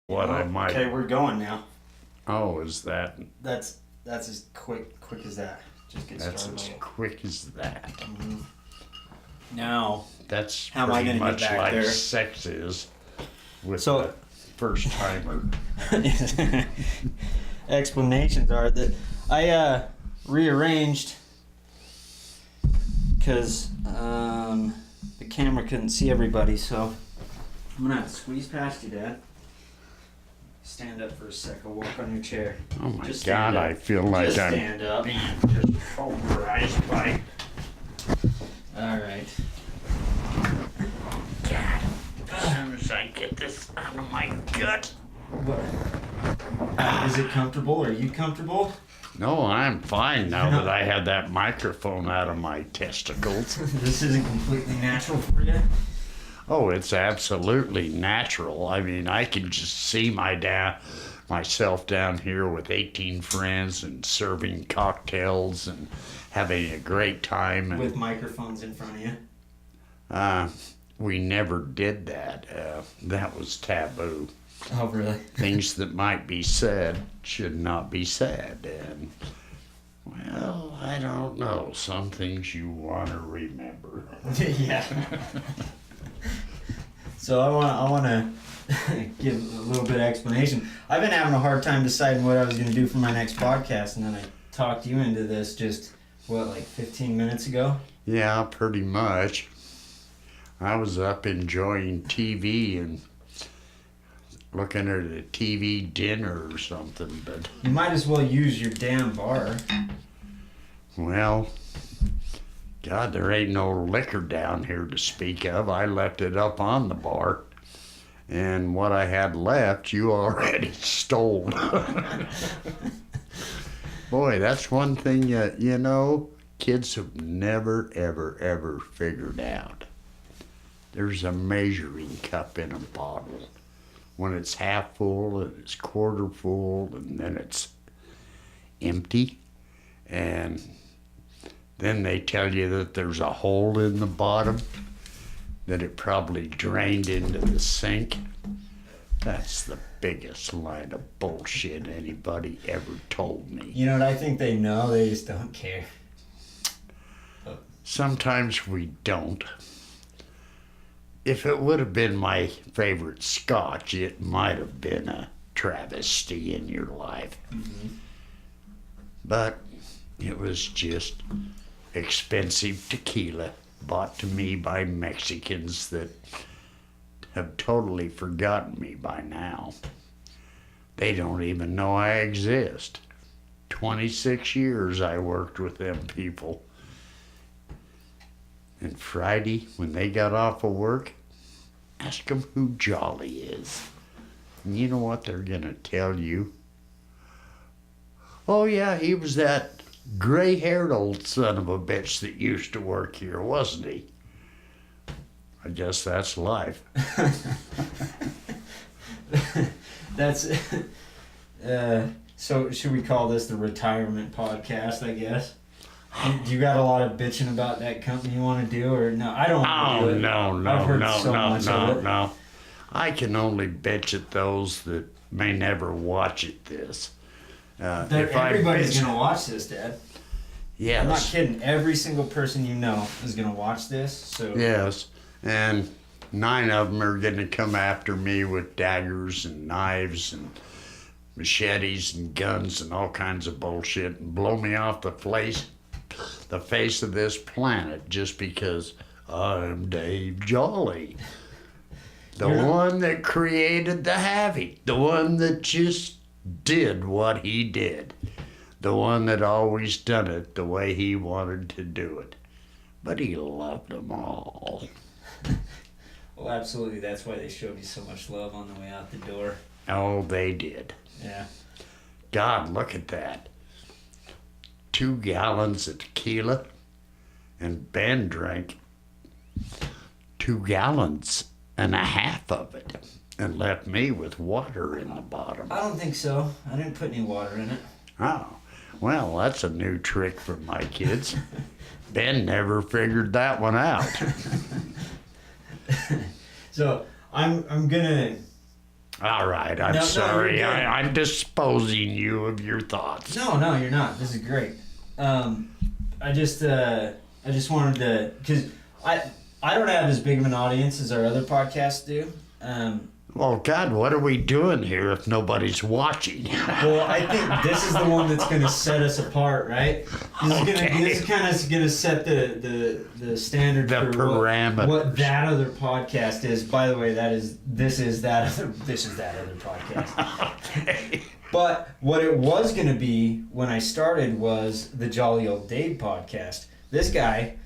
what I might. Okay, we're going now. Oh, is that? That's as quick as that. Just get That's started. as quick as that. Mm-hmm. Now, That's how am I pretty gonna much get back like there? sex is with So- the first timer. explanations are that I rearranged because the camera couldn't see everybody, so I'm gonna have to squeeze past you, Dad. Stand up for a sec. I'll walk on your chair. Oh my Just God! stand up. I feel like Just I'm stand up. being just pulverized by. All right. God, as soon as I get this out of my gut. What? Is it comfortable? Are you comfortable? No, I'm fine now that I had that microphone out of my testicles. This isn't completely natural for you? Oh, it's absolutely natural. I mean, I can just see myself down here with 18 friends and serving cocktails and having a great time. And, With microphones in front of you? we never did that. That was taboo. Oh, really? Things that might be said should not be said. And, well, I don't know. Some things you want to remember. Yeah. So I want to give a little bit of explanation. I've been having a hard time deciding what I was going to do for my next podcast, and then I talked you into this just, like 15 minutes ago? Yeah, pretty much. I was up enjoying TV and looking at a TV dinner or something, but, You might as well use your damn bar. well, God, there ain't no liquor down here to speak of. I left it up on the bar, and what I had left, you already stole. Boy, that's one thing, you know, kids have never, ever, ever figured out. There's a measuring cup in a bottle. When it's half full and it's quarter full and then it's empty, and then they tell you that there's a hole in the bottom, that it probably drained into the sink. That's the biggest line of bullshit anybody ever told me. You know what I think they know? They just don't care. Sometimes we don't. If it would have been my favorite scotch, it might have been a travesty in your life. Mm-hmm. But it was just expensive tequila bought to me by Mexicans that have totally forgotten me by now. They don't even know I exist. 26 years I worked with them people. And Friday, when they got off of work, ask them who Jolley is. And you know what they're gonna tell you? Oh yeah, he was that gray-haired old son of a bitch that used to work here, wasn't he? I guess that's life. That's so should we call this the retirement podcast, I guess? Do you got a lot of bitching about that company you want to do, or no? I don't want to do it. No, I've heard so much of it. no. I can only bitch at those that may never watch it this. Everybody's gonna watch this, Dad. Yes. I'm not kidding. Every single person you know is gonna watch this. So Yes, and 9 of them are going to come after me with daggers and knives and machetes and guns and all kinds of bullshit and blow me off the face of this planet just because I'm Dave Jolley. The one that created the havoc, the one that just did what he did, the one that always done it the way he wanted to do it. But he loved them all. Well, absolutely. That's why they showed you so much love on the way out the door. Oh, they did. Yeah. God, look at that. 2 gallons of tequila, and Ben drank 2 gallons and a half of it and left me with water in the bottom. I don't think so. I didn't put any water in it. Oh, well, that's a new trick for my kids. Ben never figured that one out. So I'm gonna All right, I'm No, sorry. you're good. I'm disposing you of your thoughts. No, you're not. This is great. I just wanted to, because I don't have as big of an audience as our other podcasts do. Well, God, what are we doing here if nobody's watching? Well, I think this is the one that's going to set us apart, right? This is kind of going to set the standard The for parameters. what that other podcast is. By the way, this is that other podcast. Okay. But what it was going to be when I started was the Jolly Old Dave podcast. This guy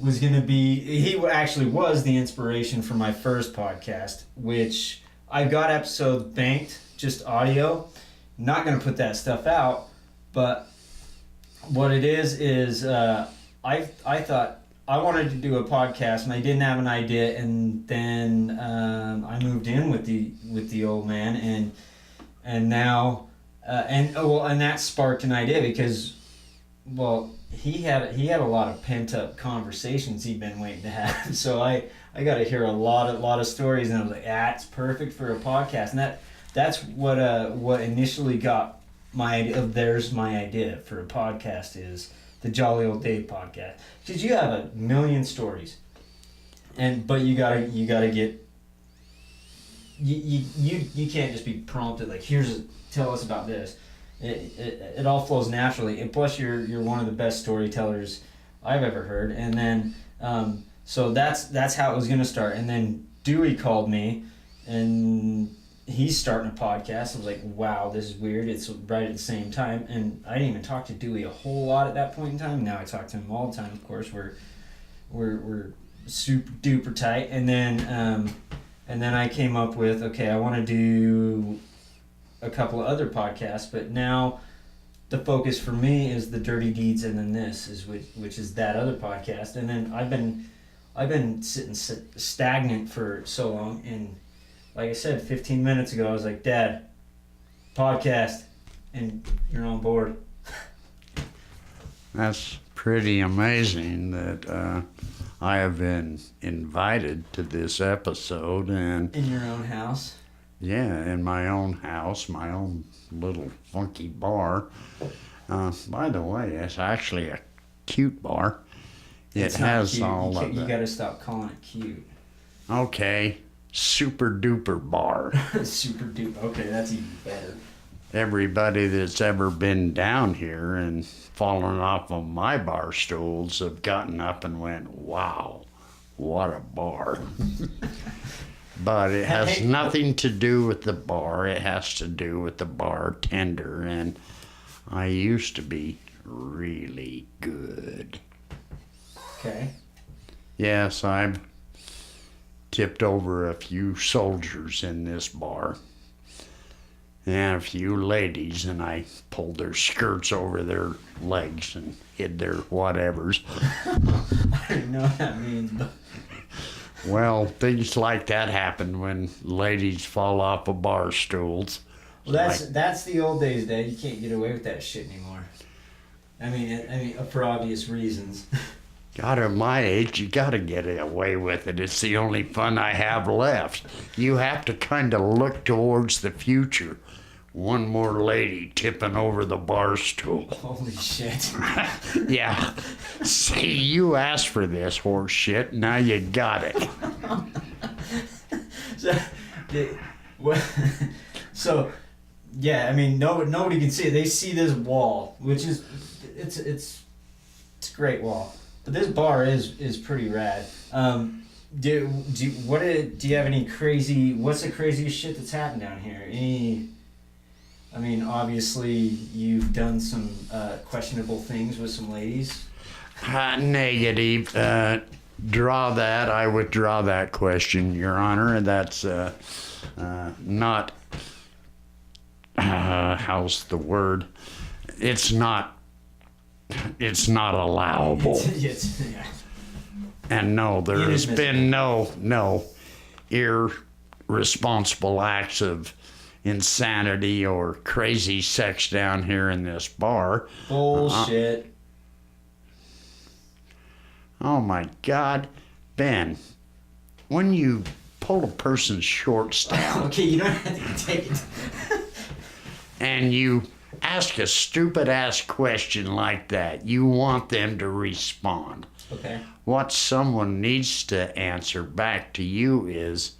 was going to be, he actually was the inspiration for my first podcast, which I got episodes banked, just audio. Not going to put that stuff out, but what it is I thought I wanted to do a podcast and I didn't have an idea, and then I moved in with the old man, and now and that sparked an idea because, well, he had a lot of pent up conversations he'd been waiting to have. So I got to hear a lot of stories, and I was like, it's perfect for a podcast. And that's what initially got my idea. There's my idea for a podcast is the Jolly Old Dave podcast, because you have a million stories, but you gotta get. You can't just be prompted like, tell us about this. It all flows naturally, and plus you're one of the best storytellers I've ever heard. And then so that's how it was gonna start. And then Dewey called me, and he's starting a podcast. I was like, wow, this is weird. It's right at the same time, and I didn't even talk to Dewey a whole lot at that point in time. Now I talk to him all the time. Of course, we're super duper tight. And then I came up with, okay, I want to do a couple of other podcasts, but now the focus for me is the Dirty Deeds, and then this is which is that other podcast. And then I've been sitting stagnant for so long, and like I said 15 minutes ago, I was like, Dad, podcast, and you're on board. That's pretty amazing that I have been invited to this episode, and In your own house. yeah, in my own house, my own little funky bar. By the way, it's actually a cute bar. It's It not has cute. all of You that. gotta stop calling it cute. Okay, super duper bar. Super duper. Okay, that's even better. Everybody that's ever been down here and fallen off of my bar stools have gotten up and went, wow, what a bar. But it has Hey. nothing to do with the bar. It has to do with the bartender. And I used to be really good. Okay. Yes, I've tipped over a few soldiers in this bar. And a few ladies, and I pulled their skirts over their legs and hid their whatevers. I don't know what that means, but Well, things like that happen when ladies fall off of bar stools. well, that's the old days, Dad. You can't get away with that shit anymore. I mean, for obvious reasons. God, at my age, you gotta get away with it. It's the only fun I have left. You have to kind of look towards the future. One more lady tipping over the bar stool. Holy shit. Yeah. See, you asked for this horse shit. Now you got it. So, yeah, I mean, nobody can see it. They see this wall, which is it's a great wall. But this bar is pretty rad. Do you have any crazy? What's the craziest shit that's happened down here? I mean, obviously you've done some questionable things with some ladies. Negative. Draw that. I withdraw that question, Your Honor. That's not. How's the word? It's not allowable. Yeah. And no, there has Inadmissible. been no irresponsible acts of insanity or crazy sex down here in this bar. Bullshit. Oh my God, Ben, when you pull a person's shorts down Okay, you don't have to take it. and you ask a stupid ass question like that, you want them to respond. Okay. What someone needs to answer back to you is,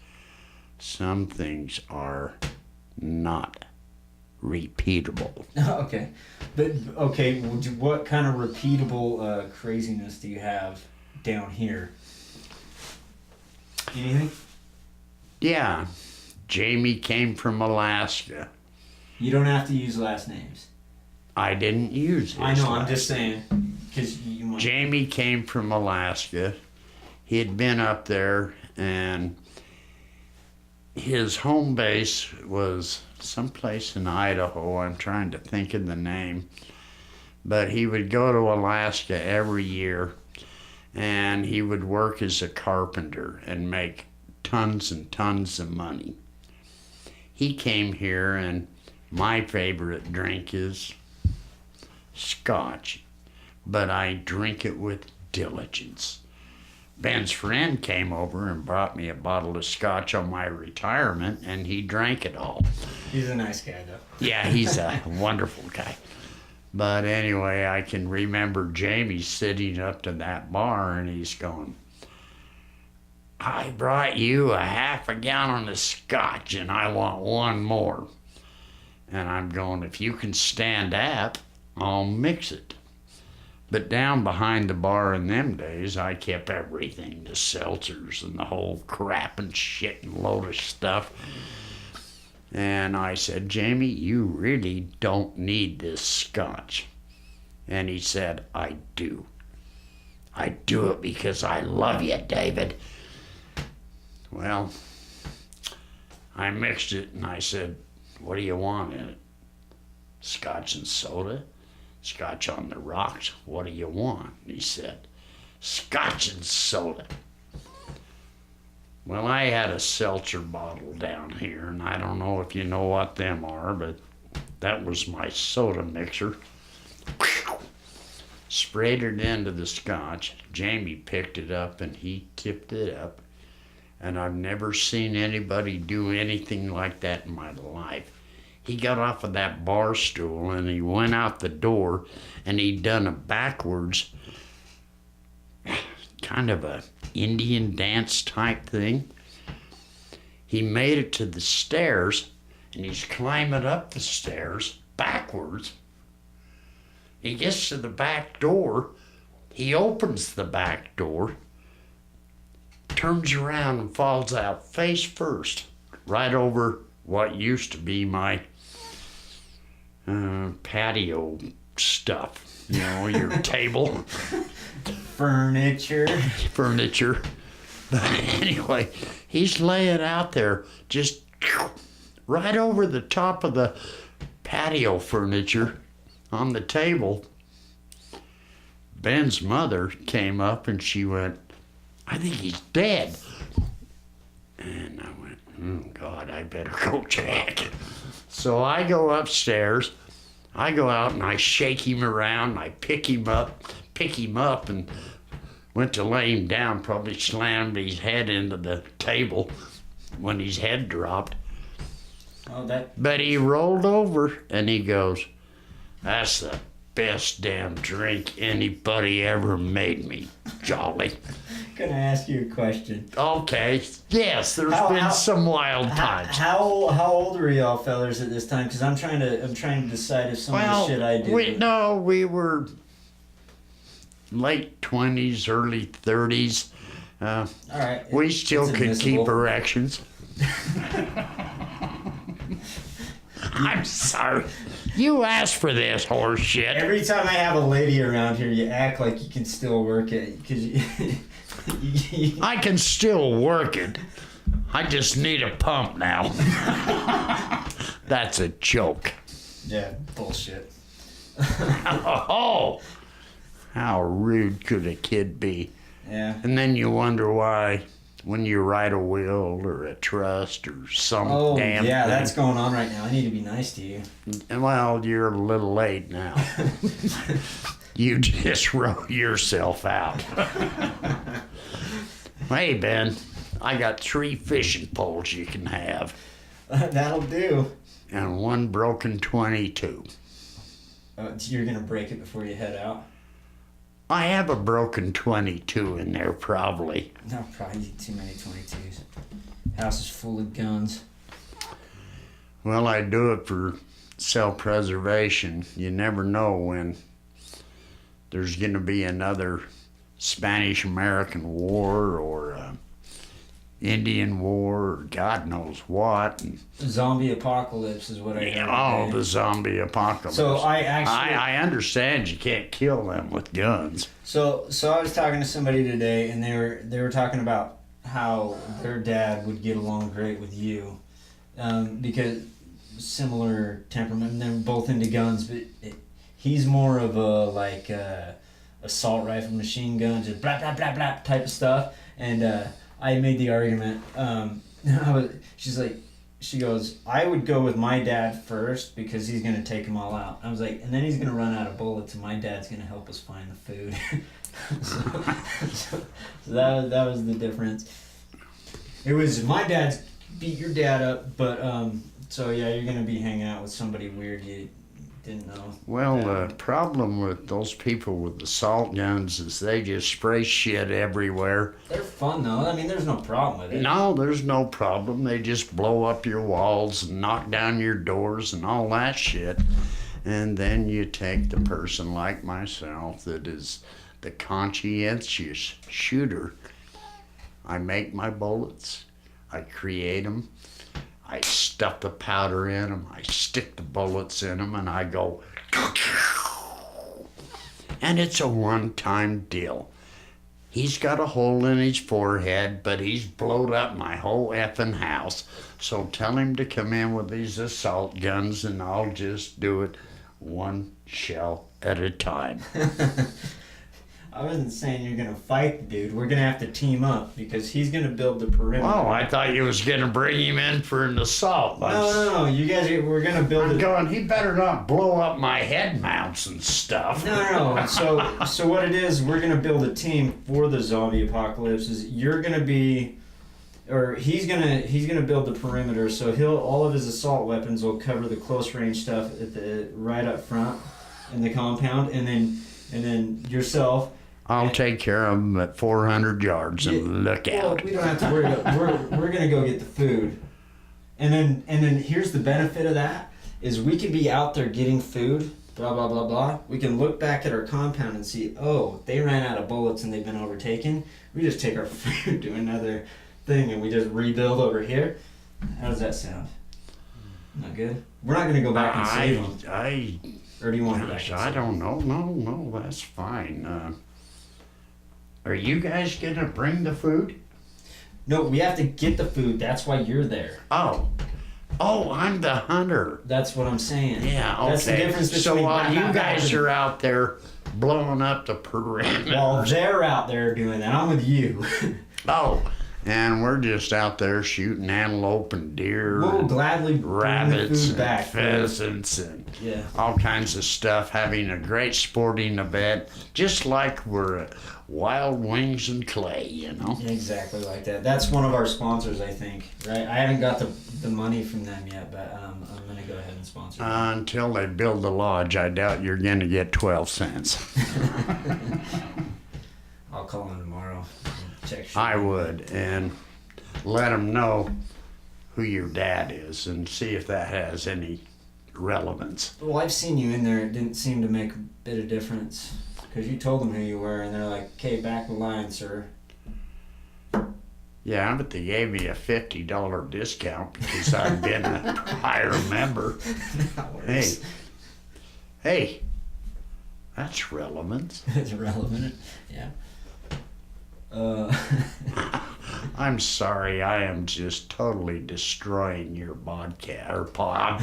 some things are not repeatable. Okay. But, okay, what kind of repeatable craziness do you have down here? Anything? Yeah, Jamie came from Alaska. You don't have to use last names. I didn't use his I know, I'm last just saying. Because you might. Jamie came from Alaska. He had been up there, and his home base was someplace in Idaho. I'm trying to think of the name. But he would go to Alaska every year, and he would work as a carpenter and make tons and tons of money. He came here, and my favorite drink is Scotch, but I drink it with diligence. Ben's friend came over and brought me a bottle of Scotch on my retirement, and he drank it all. He's a nice guy, though. Yeah, he's a wonderful guy. But anyway, I can remember Jamie sitting up to that bar, and he's going, I brought you a half a gallon of Scotch, and I want one more. And I'm going, if you can stand up, I'll mix it. But down behind the bar in them days, I kept everything, the seltzers and the whole crap and shit and load of stuff. And I said, Jamie, you really don't need this Scotch. And he said, I do. I do it because I love you, David. Well, I mixed it and I said, what do you want in it? Scotch and soda? Scotch on the rocks? What do you want? And he said, Scotch and soda. Well, I had a seltzer bottle down here, and I don't know if you know what them are, but that was my soda mixer. Sprayed it into the Scotch. Jamie picked it up and he tipped it up. And I've never seen anybody do anything like that in my life. He got off of that bar stool and he went out the door and he'd done a backwards, kind of a Indian dance type thing. He made it to the stairs and he's climbing up the stairs backwards. He gets to the back door. He opens the back door, turns around and falls out face first, right over what used to be my patio stuff. You know, your table. Furniture. But anyway, he's laying out there just right over the top of the patio furniture on the table. Ben's mother came up and she went, I think he's dead. And I went, oh God, I better go check. So I go upstairs, I go out and I shake him around, I pick him up and went to lay him down, probably slammed his head into the table when his head dropped. But he rolled over and he goes, that's the best damn drink anybody ever made me, Jolley. Gonna ask you a question. Okay, yes, there's been some wild times. How old were y'all fellers at this time? Because I'm trying to decide if some of the shit I did. We were late 20s, early 30s. All right. We still could keep erections. I'm sorry. You asked for this horse shit. Every time I have a lady around here, you act like you can still work it. Cause I can still work it. I just need a pump now. That's a joke. Yeah, bullshit. Oh, how rude could a kid be? Yeah. And then you wonder why when you write a will or a trust or some damn yeah, thing. that's going on right now. I need to be nice to you. Well, you're a little late now. You just wrote yourself out. Hey, Ben, I got 3 fishing poles you can have. That'll do. And 1 broken 22. You're going to break it before you head out? I have a broken 22 in there, probably. No, probably too many 22s. House is full of guns. Well, I do it for self-preservation. You never know when there's going to be another Spanish-American war or Indian war or God knows what. And, zombie apocalypse is what I heard. oh, the zombie apocalypse. So I understand you can't kill them with guns. So I was talking to somebody today, and they were talking about how their dad would get along great with you, because similar temperament, and they're both into guns, but he's more of a assault rifle, machine gun, just blah blah blah blah type of stuff. And I made the argument. She goes, I would go with my dad first because he's gonna take them all out. I was like, and then he's gonna run out of bullets, and my dad's gonna help us find the food. so that was the difference. It was my dad's beat your dad up, but so yeah, you're gonna be hanging out with somebody weird you didn't know. Well, the problem with those people with assault guns is they just spray shit everywhere. They're fun though. I mean, there's no problem with it. No, there's no problem. They just blow up your walls and knock down your doors and all that shit. And then you take the person like myself that is the conscientious shooter. I make my bullets. I create them. I stuff the powder in them. I stick the bullets in them, and I go, and it's a one-time deal. He's got a hole in his forehead, but he's blowed up my whole effing house. So tell him to come in with these assault guns, and I'll just do it one shell at a time. I wasn't saying you're gonna fight the dude. We're gonna have to team up because he's gonna build the perimeter. Oh, I thought you was gonna bring him in for an assault. No. You guys, we're gonna build. I'm going. He better not blow up my head mounts and stuff. No. So what it is, we're gonna build a team for the zombie apocalypse. Is you're gonna be, or he's gonna build the perimeter. So all of his assault weapons will cover the close range stuff at the right up front in the compound, and then yourself. I'll take care of them at 400 yards and look out. We don't have to worry about. We're gonna go get the food, and then here's the benefit of that is we can be out there getting food. Blah blah blah blah. We can look back at our compound and see, oh, they ran out of bullets and they've been overtaken. We just take our food to another thing and we just rebuild over here. How does that sound? Not good. We're not gonna go back and save them. Or do you want to go back? I don't know. No, that's fine. Are you guys gonna bring the food? No, we have to get the food. That's why you're there. Oh, I'm the hunter. That's what I'm saying. Yeah, okay. That's the difference between. So while you guys are out there blowing up the perimeter. While they're out there doing that, I'm with you. Oh, and we're just out there shooting antelope and deer. We'll gladly rabbits food back, and pheasants and yeah, all kinds of stuff, having a great sporting event, just like we're at Wild Wings and Clay, you know? Exactly like that. That's one of our sponsors, I think, right? I haven't got the money from them yet, but I'm going to go ahead and sponsor them. Until they build the lodge, I doubt you're going to get 12 cents. I'll call them tomorrow. Check. I would, and let them know who your dad is and see if that has any relevance. Well, I've seen you in there. It didn't seem to make a bit of difference because you told them who you were, and they're like, "Okay, back the line, sir." Yeah, but they gave me a $50 discount because I've been a prior member. Hey, that's relevant. It's relevant, yeah. I'm sorry, I am just totally destroying your podcast or pod.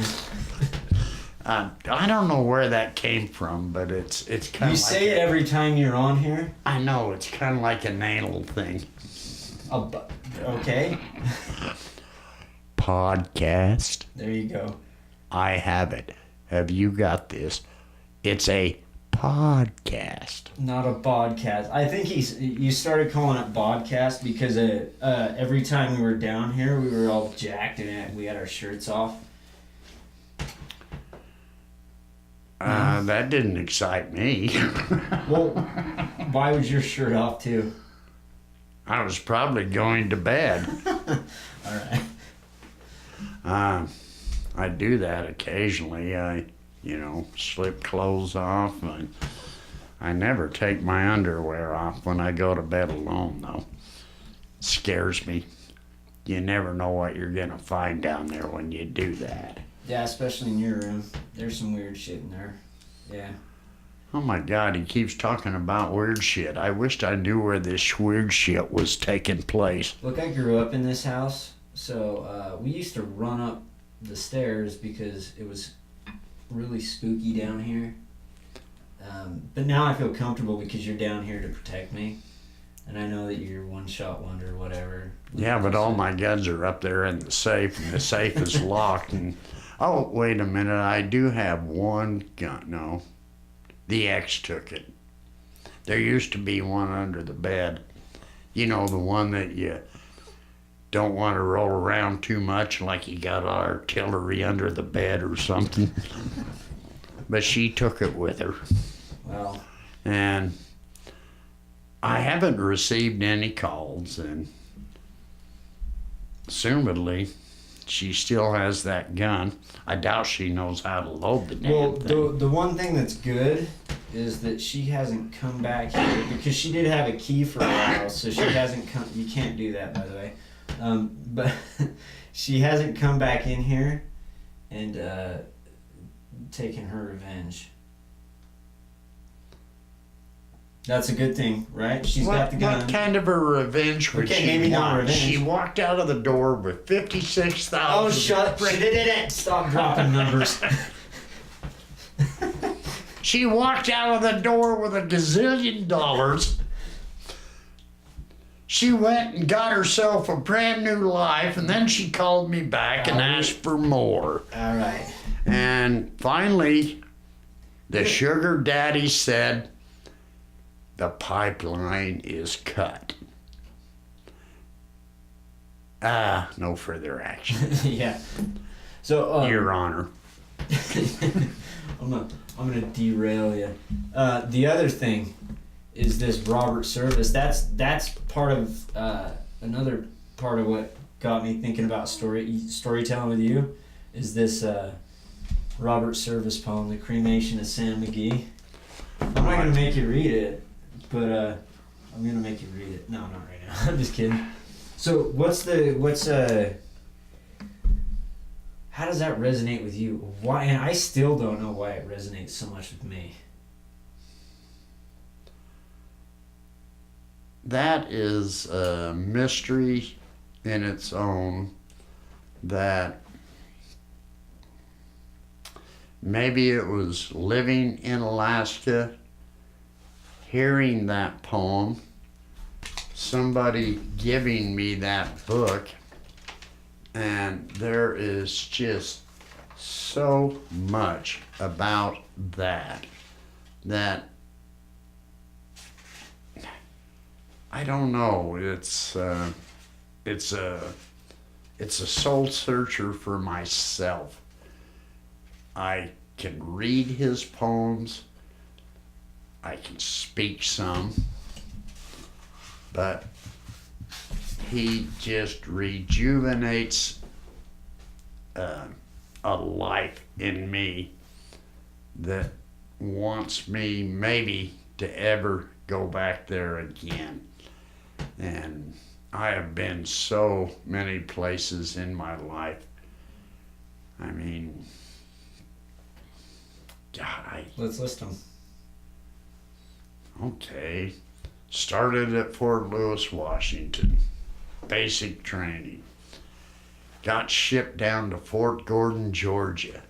I don't know where that came from, but it's kind of. You say it every time you're on here. I know, it's kind of like an anal thing. Okay. Podcast. There you go. I have it. Have you got this? It's a podcast. Not a podcast. I think you started calling it podcast because every time we were down here, we were all jacked and we had our shirts off. That didn't excite me. Well, why was your shirt off too? I was probably going to bed. All right. I do that occasionally. I slip clothes off. I never take my underwear off when I go to bed alone, though. It scares me. You never know what you're going to find down there when you do that. Yeah, especially in your room. There's some weird shit in there. Yeah. Oh my God, he keeps talking about weird shit. I wished I knew where this weird shit was taking place. Look, I grew up in this house, so we used to run up the stairs because it was really spooky down here. But now I feel comfortable because you're down here to protect me. And I know that you're one-shot wonder or whatever. Yeah, but all my guns are up there in the safe, and the safe is locked. And oh, wait a minute, I do have one gun. No, the ex took it. There used to be one under the bed. You know, the one that you don't want to roll around too much, like you got artillery under the bed or something. But she took it with her. Wow. And I haven't received any calls, and assumedly she still has that gun. I doubt she knows how to load the damn thing. The one thing that's good is that she hasn't come back here because she did have a key for a while, so she hasn't come. You can't do that, by the way. But she hasn't come back in here and taken her revenge. That's a good thing, right? She's got the gun. What kind of a revenge would Okay, she maybe not want? revenge. She walked out of the door with 56,000. Oh, shut! Stop dropping numbers. She walked out of the door with $1 gazillion. She went and got herself a brand new life, and then she called me back and asked for more. All right. And finally, the sugar daddy said, the pipeline is cut. No further action. Yeah. So, Your Honor. I'm gonna derail you. The other thing is this Robert Service. That's part of another part of what got me thinking about storytelling with you. Is this Robert Service poem, "The Cremation of Sam McGee"? I'm not gonna make you read it, but I'm gonna make you read it. No, not right now. I'm just kidding. So how does that resonate with you? Why? And I still don't know why it resonates so much with me. That is a mystery in its own, that maybe it was living in Alaska, hearing that poem, somebody giving me that book, and there is just so much about that I don't know. It's a soul searcher for myself. I can read his poems. I can speak some, but he just rejuvenates a life in me that wants me maybe to ever go back there again. And I have been so many places in my life. I mean, God, Let's list them. Okay. Started at Fort Lewis, Washington. Basic training. Got shipped down to Fort Gordon, Georgia.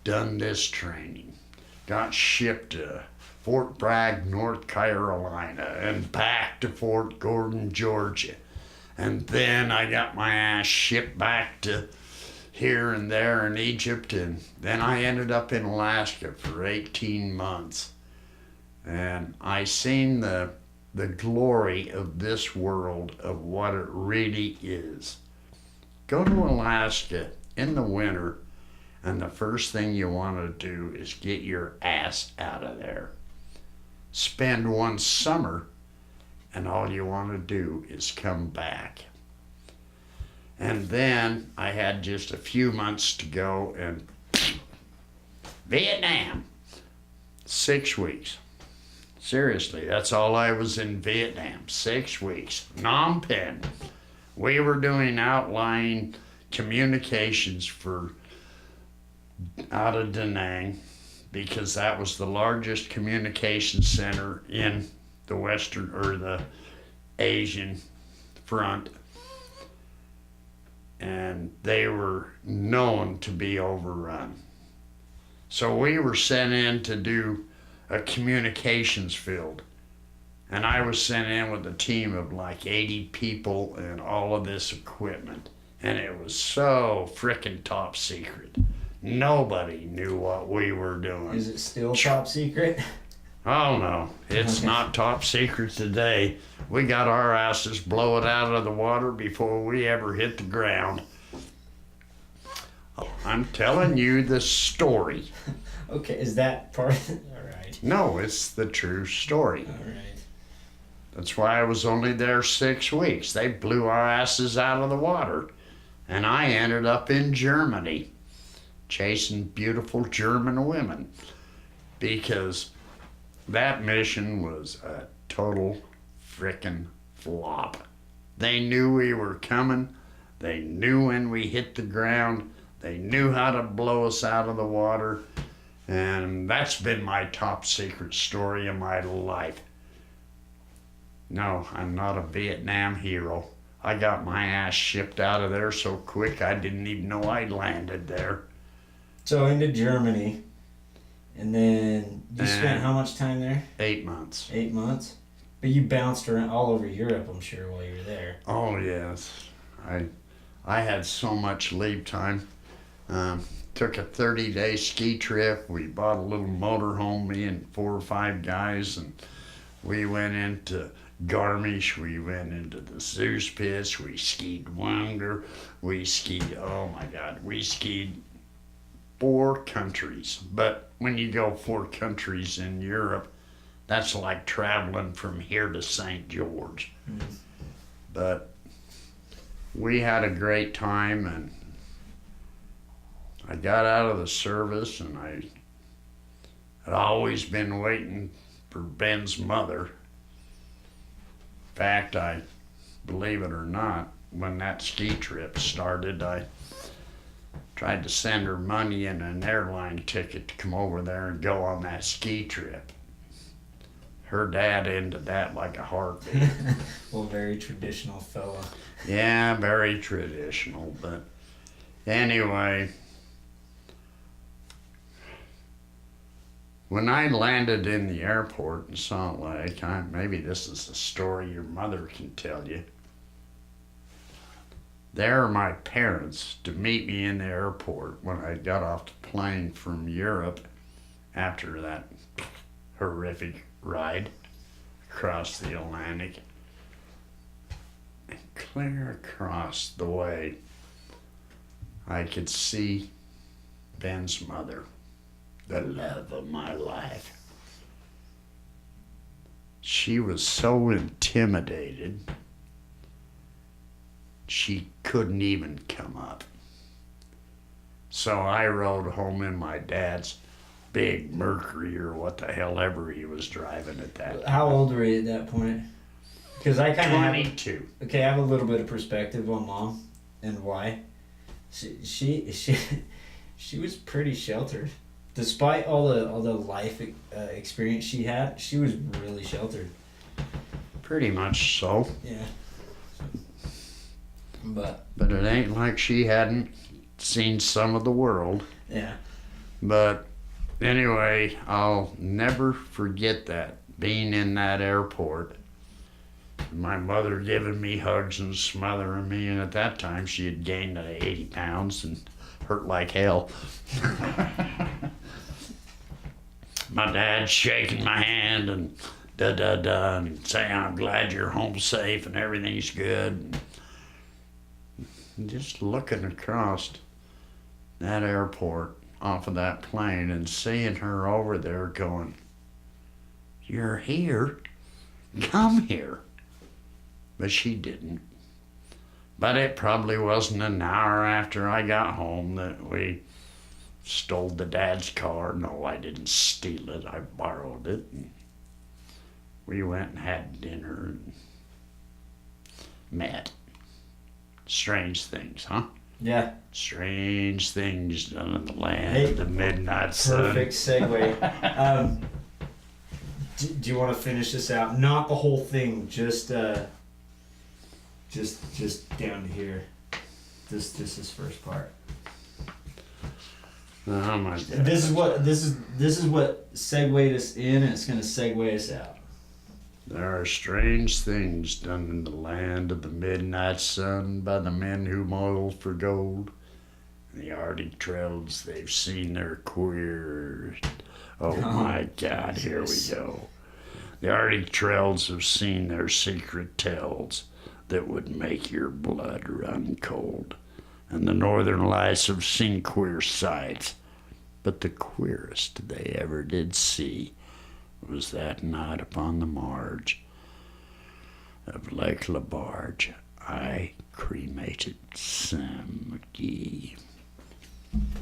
Done this training. Got shipped to Fort Bragg, North Carolina, and back to Fort Gordon, Georgia. And then I got my ass shipped back to here and there in Egypt, and then I ended up in Alaska for 18 months. And I seen the glory of this world, of what it really is. Go to Alaska in the winter, and the first thing you want to do is get your ass out of there. Spend one summer, and all you want to do is come back. And then I had just a few months to go, and Vietnam, 6 weeks. Seriously, that's all I was in Vietnam, 6 weeks. Phnom Penh. We were doing outlying communications for out of Da Nang, because that was the largest communication center in the Western or the Asian front. And they were known to be overrun. So we were sent in to do a communications field. And I was sent in with a team of like 80 people and all of this equipment. And it was so frickin' top secret. Nobody knew what we were doing. Is it still top secret? Oh no, it's not top secret today. We got our asses blown out of the water before we ever hit the ground. I'm telling you the story. Okay, is that part of it? All right. No, it's the true story. All right. That's why I was only there 6 weeks. They blew our asses out of the water. And I ended up in Germany, chasing beautiful German women, because that mission was a total frickin' flop. They knew we were coming. They knew when we hit the ground. They knew how to blow us out of the water. And that's been my top secret story of my life. No, I'm not a Vietnam hero. I got my ass shipped out of there so quick I didn't even know I'd landed there. So into Germany, and then you spent how much time there? 8 months. 8 months? But you bounced around all over Europe, I'm sure, while you were there. Oh yes, I had so much leave time. Took a 30-day ski trip. We bought a little motorhome, me and 4 or 5 guys, and we went into Garmisch, we went into the Zugspitze, we skied Wanger, we skied, oh my God, we skied 4 countries. But when you go 4 countries in Europe, that's like traveling from here to St. George. Mm-hmm. But we had a great time, and I got out of the service, and I had always been waiting for Ben's mother. In fact, I believe it or not, when that ski trip started, I tried to send her money and an airline ticket to come over there and go on that ski trip. Her dad ended that like a heartbeat. Well, very traditional fella. Yeah, very traditional, but anyway, when I landed in the airport in Salt Lake, maybe this is a story your mother can tell you. There are my parents to meet me in the airport when I got off the plane from Europe after that horrific ride across the Atlantic. And clear across the way, I could see Ben's mother, the love of my life. She was so intimidated, she couldn't even come up. So I rode home in my dad's big Mercury, or what the hell ever he was driving at that time. How old were you at that point? Because I kind of 22. Okay, I have a little bit of perspective on Mom and why. She was pretty sheltered. Despite all the life experience she had, she was really sheltered. Pretty much so. Yeah. But it ain't like she hadn't seen some of the world. Yeah. But anyway, I'll never forget that, being in that airport. My mother giving me hugs and smothering me, and at that time she had gained 80 pounds and hurt like hell. my dad's shaking my hand and da-da-da and saying, I'm glad you're home safe and everything's good. And just looking across that airport off of that plane and seeing her over there going, you're here? Come here. But she didn't. But it probably wasn't an hour after I got home that we stole the dad's car. No, I didn't steal it. I borrowed it. And we went and had dinner and met. Strange things, huh? Yeah. Strange things done in the land Hey, of the midnight sun. Perfect segue. Do you want to finish this out? Not the whole thing, just down to here. This is first part. Oh my God. This is what segued us in, and it's gonna segue us out. There are strange things done in the land of the midnight sun by the men who moil for gold. The Arctic trails, they've seen their queer. Oh my God, here we go. The Arctic trails have seen their secret tells that would make your blood run cold. And the northern lights have seen queer sights, but the queerest they ever did see was that night upon the marge of Lake LaBarge. I cremated Sam McGee.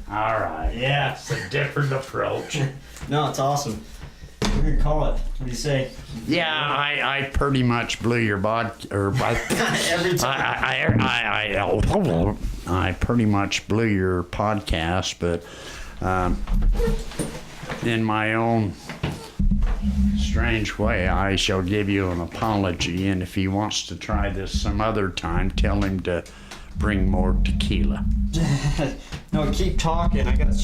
All right, yeah, it's a different approach. No, it's awesome. We're gonna call it. What do you say? Yeah, I pretty much blew your Every time. I pretty much blew your podcast, but in my own strange way, I shall give you an apology, and if he wants to try this some other time, tell him to bring more tequila. No, keep talking. I got.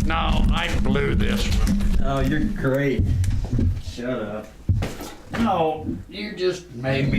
No, I blew this one. Oh, you're great. Shut up. No, you just made me